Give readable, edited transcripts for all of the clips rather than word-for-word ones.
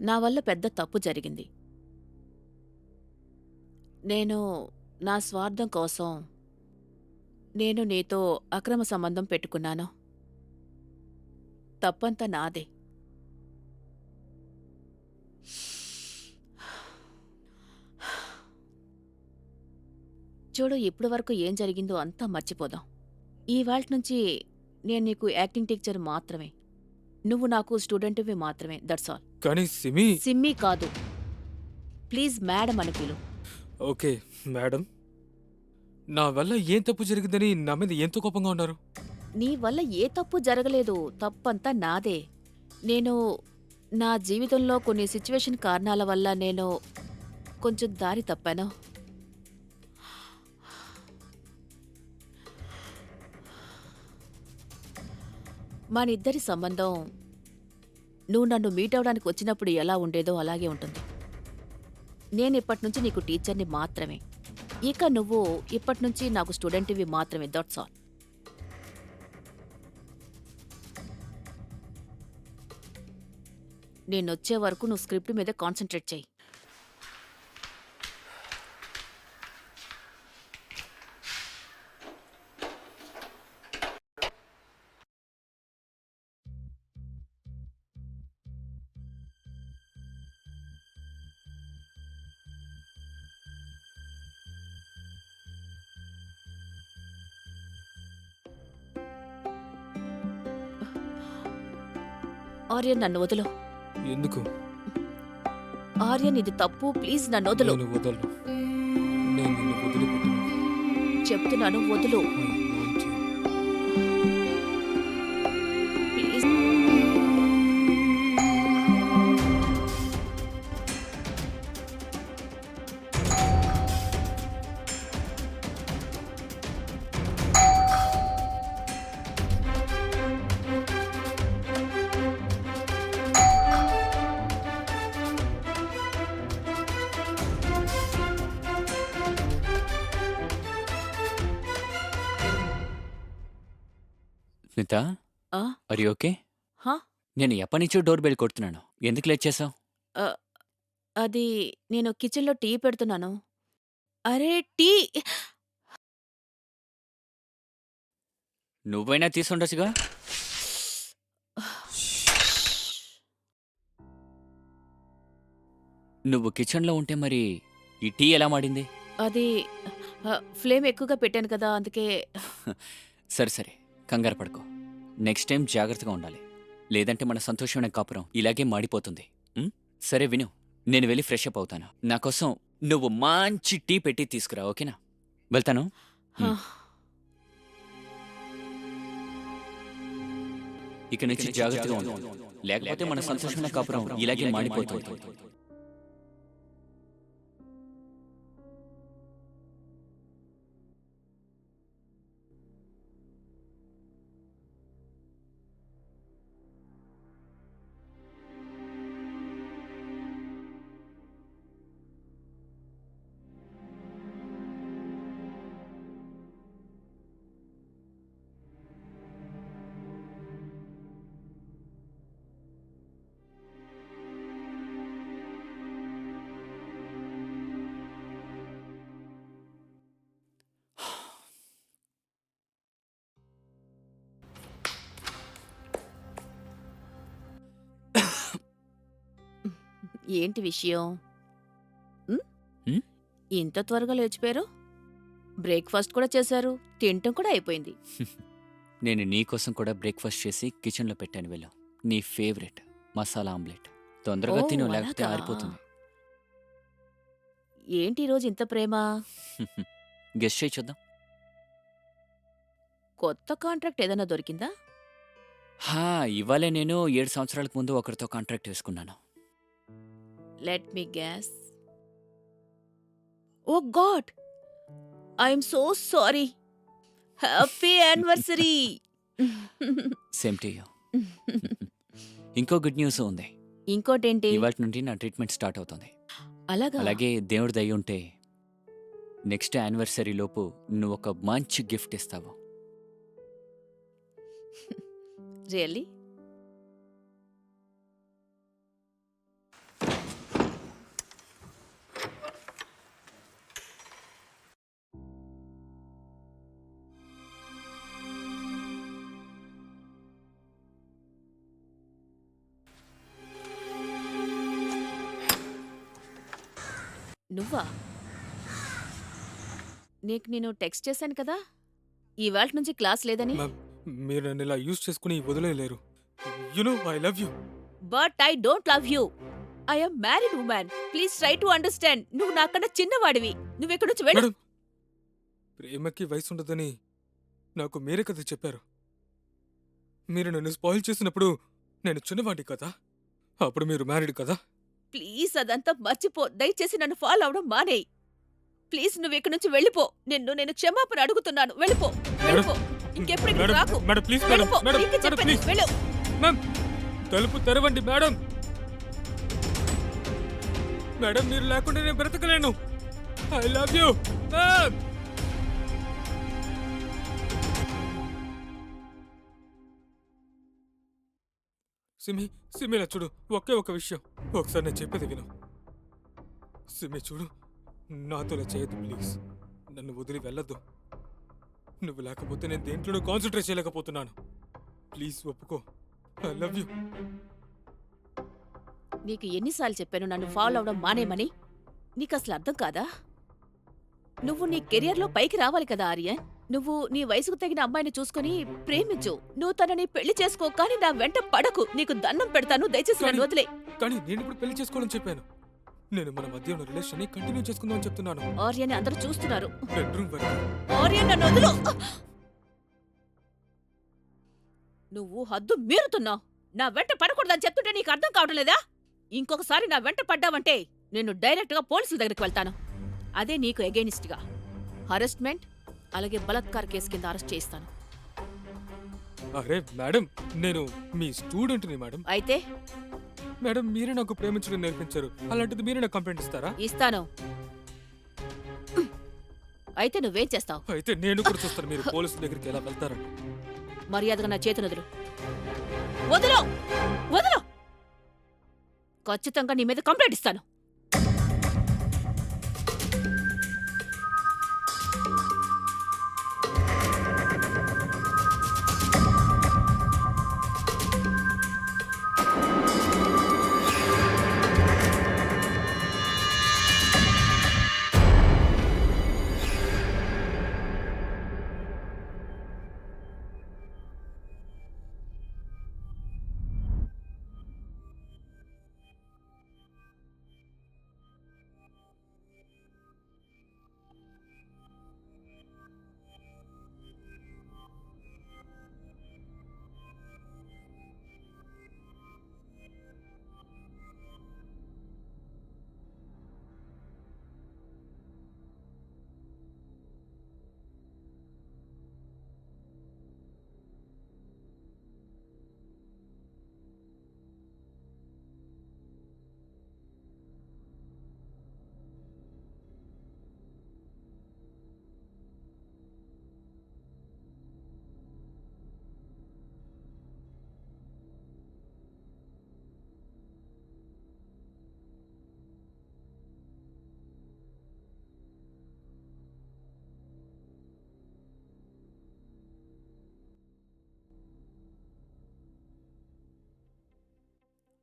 నా వల్ల పెద్ద తప్పు జరిగింది. నేను నా స్వార్థం కోసం నేను నీతో అక్రమ సంబంధం పెట్టుకున్నాను. తప్పంతా నాదే. చూడు, ఇప్పటి వరకు ఏం జరిగిందో అంతా మర్చిపోదాం. ఇవాల్టి నుంచి నేను నీకు యాక్టింగ్ టీచర్ మాత్రమే. నువ్వు నాకు స్టూడెంటువి మాత్రమే. That's all. కానీ సిమి. సిమ్మీ కాదు, ప్లీజ్ మేడం అని పిలు. ఓకే మేడం, నా వల్ల ఏం తప్పు జరిగిందని నా మీద ఎంతో కోపంగా ఉన్నారు. నీ వల్ల ఏ తప్పు జరగలేదు. తప్పంతా నాదే. నేను నా జీవితంలో కొన్ని సిచ్యువేషన్ కారణాల వల్ల నేను కొంచెం దారి తప్పాను. మనిద్దరి సంబంధం నువ్వు నన్ను మీట్ అవడానికి వచ్చినప్పుడు ఎలా ఉండేదో అలాగే ఉంటుంది. నేనిప్పటినుంచి నీకు టీచర్ని మాత్రమే. ఇక నువ్వు ఇప్పటినుంచి నాకు స్టూడెంట్వి మాత్రమే. That's all. నేనొచ్చే వరకు నువ్వు స్క్రిప్ట్ మీద కాన్సంట్రేట్ చెయ్యి. ఆర్యన్, నన్ను వదులు. ఎందుకు? ఆర్యన్, ఇది తప్పు. ప్లీజ్ నన్ను వదులు. నేను వదలను. నేను నిన్ను వదిలిపెట్టను. చెప్తున్నాను, వదులు. I want you. Please. Smita, ఆ? Are you okay? హా? నేను ఎప్పటినుంచో డోర్ బెల్ కొడుతున్నాను. ఎందుకు లేట్ చేసావు? ఆ, అది నేను కిచెన్లో టీ పెడుతున్నాను. అరే, టీ! నువ్వైనా తీసుండొచ్చుగా. నువ్వు కిచెన్లో ఉంటే మరి ఈ టీ ఎలా మాడింది? అది ఫ్లేమ్ ఎక్కువగా పెట్టాను కదా, అందుకే. సరే సరే, కంగారు పడుకో. నెక్స్ట్ టైం జాగ్రత్తగా ఉండాలి. లేదంటే మన సంతోషమైన కాపురం ఇలాగే మాడిపోతుంది. ఉం? సరే విను, నేను వెళ్ళి ఫ్రెష్ అప్ అవుతాను. నా కోసం నువ్వు మంచి టీ పెట్టి తీసుకురా, ఓకేనా? వెళ్తాను. హా. ఇక నుంచి జాగ్రత్తగా ఉండు. లేకపోతే మన సంతోషమైన కాపురం ఇలాగే మాడిపోతుంది. ఏంటి విషయం? ఉం? ఉం? ఇంత త్వరగా లేచిపోయారు? బ్రేక్ఫాస్ట్ కూడా చేశారు, తినటం కూడా అయిపోయింది. నేను నీకోసం కూడా బ్రేక్ఫాస్ట్ చేసి కిచెన్లో పెట్టాను. వెళ్ళు. నీ ఫేవరెట్ మసాలా ఆమ్లెట్. తొందరగా ఓ, తిను, లేకపోతే అలాగా? ఆరిపోతుంది. ఏంటి ఈరోజు ఇంత ప్రేమ? గెస్ట్ చేయి చూద్దాం. కొత్త కాంట్రాక్ట్ ఏదైనా దొరికిందా? హా, ఇవాళే నేను 7 సంవత్సరాలకు ముందు ఒకరితో కాంట్రాక్ట్ వేసుకున్నాను. Let me guess. Oh God, I'm so sorry. Happy anniversary. Same to you. ఇంకో గుడ్ న్యూస్ ఉంది. ఇంకోటేంటి? ఇవాళ నుండి నా ట్రీట్మెంట్ స్టార్ట్ అవుతుంది. అలాగా? అలాగే దేవుడి దయ ఉంటే నెక్స్ట్ యానివర్సరీ లోపు నువ్వు ఒక మంచి గిఫ్ట్ ఇస్తావు. రియల్లీ? నువ్వా? నీకు నేను టెక్స్ట్ చేశాను కదా ఇవాల్టి నుంచి క్లాస్ లేదని. మ్యామ్, మీరు నన్ను ఇలా యూజ్ చేసుకుని వదిలేయలేరు. I love you. But I don't love you. I am married women. Please try to understand. నువ్వు నాకన్నా చిన్నవాడివి. నువ్వెక్కడి నుంచి వెళ్ళు. మేడం, ప్రేమకి వయసు ఉండదని నాకు మీరే కదా చెప్పారు. మీరు నన్ను స్పాయిల్ చేసినప్పుడు నేను చిన్నవాడి కదా, అప్పుడు మీరు మ్యారీడ్ కదా. ప్లీజ్ అదంతా మర్చిపో. దయచేసి నన్ను ఫాలో అవడం మానేయ్. ప్లీజ్ నువ్వు ఇక్కడి నుంచి వెళ్ళిపో. నేను క్షమాపణ అడుగుతున్నాను. వెళ్ళిపో, వెళ్ళిపో. ఇంకెప్పుడు ఇక్కడికి రాకు. మేడం ప్లీజ్ మేడం, వెళ్ళిపో. మేడం నీకే మేడం చెప్పాను. ప్లీజ్. వెళ్ళు. మ్యామ్, తలుపు తెరవండి మేడం. మేడం, మీరు లేకుండా నేను బ్రతకలేను. I love you ma'am. సిమిలా చూడు, ఒకే ఒక విషయం ఒకసారి నేను చెప్పేది విను. సిమి చూడు, నాతో ఇలా చేయొద్దు ప్లీజ్. నన్ను వదిలి వెళ్ళొద్దు. నువ్వు లేకపోతే నేను దేంట్లోనూ కాన్సన్ట్రేట్ చేయలేకపోతున్నాను. ప్లీజ్ ఒప్పుకో. I love you. నీకు ఎన్నిసార్లు చెప్పాను నన్ను ఫాలో అవడం మానేమని? నీకు అసలు అర్థం కాదా? నువ్వు నీ కెరియర్లో పైకి రావాలి కదా ఆర్యన్. నువ్వు నీ వయసుకు తగిన అమ్మాయిని చూసుకుని ప్రేమించు. నువ్వు తనని పెళ్లి చేసుకో, కానీ నా వెంట పడకు. నీకు దండం పెడతాను. దయచేసి నన్ను వదిలే. కానీ నేను ఇప్పుడు పెళ్లి చేసుకోవాలని చెప్పాను. నేను మన మధ్య ఉన్న రిలేషన్ ని కంటిన్యూ చేసుకుందామని చెప్తున్నాను. ఆర్యన్ అందరూ చూస్తున్నారు. బెడ్రూమ్ వరకు. ఆర్యన్ నన్ను వదులు. నువ్వు హద్దు మీరుతున్నావు. నా వెంట పడకూడదని చెప్తుంటే నీకు అర్థం కావడం లేదా? ఇంకొకసారి నా వెంట పడ్డావంటే నేను డైరెక్ట్ గా పోలీసుల దగ్గరికి వెళ్తాను. అదే నీకు ఎగైనిస్ట్ గా హరెస్ట్మెంట్, అలాగే బలాత్కార కేసు కింద అరెస్ట్ చేయిస్తాను. అరే మేడం, నేను మీ స్టూడెంట్ని మేడం. అయితే మేడం, మీరే నాకు ప్రేమించడం నేర్పించారు. అలాంటిది మీరే నాకు కంప్లైంట్ ఇస్తారా? ఇస్తాను. అయితే నువ్వేం చేస్తావు? అయితే నేను కూడా చూస్తాను మీరు పోలీసుల దగ్గరికి ఎలా వెళ్తారని. మర్యాదగా నా చేతిని వదులు. వదులు, వదులు. ఖచ్చితంగా నీ మీద కంప్లైంట్ ఇస్తాను.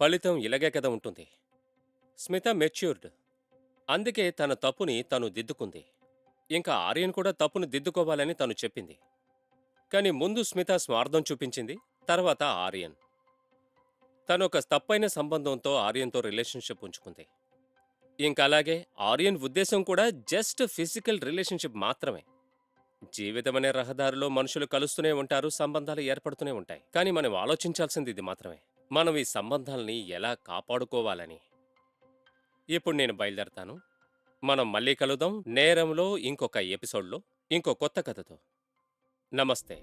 ఫలితం ఇలాగే కదా ఉంటుంది. స్మిత మెచ్యూర్డ్, అందుకే తన తప్పుని తను దిద్దుకుంది. ఇంకా ఆర్యన్ కూడా తప్పును దిద్దుకోవాలని తను చెప్పింది. కాని ముందు స్మిత స్వార్థం చూపించింది, తర్వాత ఆర్యన్. తనొక తప్పైన సంబంధంతో ఆర్యన్తో రిలేషన్షిప్ ఉంచుకుంది. ఇంకా అలాగే ఆర్యన్ ఉద్దేశం కూడా జస్ట్ ఫిజికల్ రిలేషన్షిప్ మాత్రమే. జీవితమనే రహదారిలో మనుషులు కలుస్తూనే ఉంటారు, సంబంధాలు ఏర్పడుతూనే ఉంటాయి. కానీ మనం ఆలోచించాల్సింది ఇది మాత్రమే, మనం ఈ సంబంధాలని ఎలా కాపాడుకోవాలని. ఇప్పుడు నేను బయలుదేరతాను. మనం మళ్ళీ కలుద్దాం నేరంలో ఇంకొక ఎపిసోడ్లో ఇంకో కొత్త కథతో. నమస్తే.